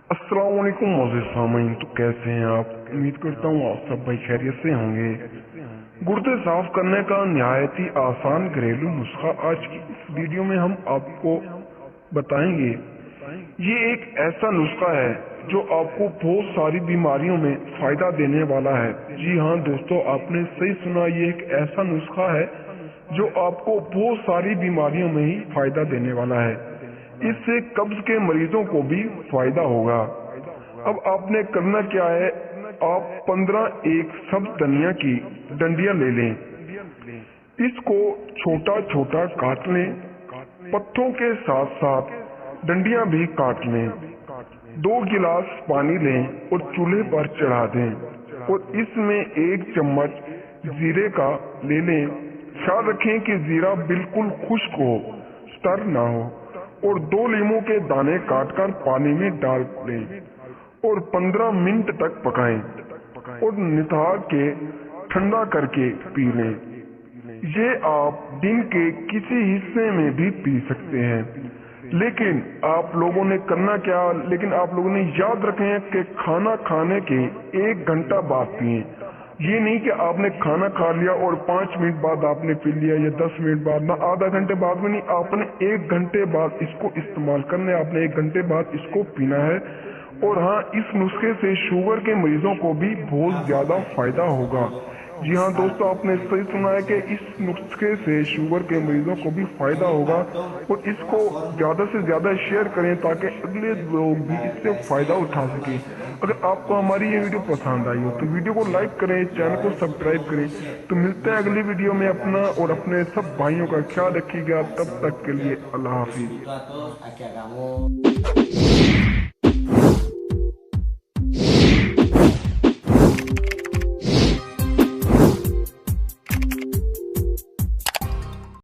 अस्सलाम वालेकुम मोज़ेज़ सामीन। तो कैसे हैं आप? उम्मीद करता हूँ आप सब भाई खैरियत से होंगे। गुर्दे साफ करने का निहायत ही आसान घरेलू नुस्खा आज की इस वीडियो में हम आपको बताएंगे। ये एक ऐसा नुस्खा है जो आपको बहुत सारी बीमारियों में फायदा देने वाला है। जी हाँ दोस्तों, आपने सही सुना, ये एक ऐसा नुस्खा है जो आपको बहुत सारी बीमारियों में ही फायदा देने वाला है। इससे कब्ज के मरीजों को भी फायदा होगा। अब आपने करना क्या है, आप 15 एक सब्ज धनिया की डंडियां ले लें। इसको छोटा छोटा काट लें। पत्तों के साथ साथ डंडियां भी काट लें। 2 गिलास पानी लें और चूल्हे पर चढ़ा दें और इसमें 1 चम्मच जीरे का ले लें। ख्याल रखें कि जीरा बिल्कुल खुश्क हो, तर ना हो। और 2 लीमू के दाने काटकर पानी में डाल लें और 15 मिनट तक पकाएं और निथार के ठंडा करके पी लें। ये आप दिन के किसी हिस्से में भी पी सकते हैं। लेकिन आप लोगों ने याद रखें कि खाना खाने के 1 घंटा बाद पिए। ये नहीं कि आपने खाना खा लिया और 5 मिनट बाद आपने पी लिया या 10 मिनट बाद, ना आधा घंटे बाद में नहीं, आपने 1 घंटे बाद इसको इस्तेमाल करना है। आपने 1 घंटे बाद इसको पीना है। और हाँ, इस नुस्खे से शुगर के मरीजों को भी बहुत ज्यादा फायदा होगा। जी हाँ दोस्तों, आपने सही सुना है कि इस नुस्खे से शुगर के मरीजों को भी फायदा होगा। और इसको ज्यादा से ज्यादा शेयर करें ताकि अगले लोग भी इससे फायदा उठा सकें। अगर आपको हमारी ये वीडियो पसंद आई हो तो वीडियो को लाइक करें, चैनल को सब्सक्राइब करें। तो मिलते हैं अगली वीडियो में। अपना और अपने सब भाइयों का ख्याल रखिएगा। तब तक के लिए अल्लाह Los Hafiz. invito a todos a que hagamos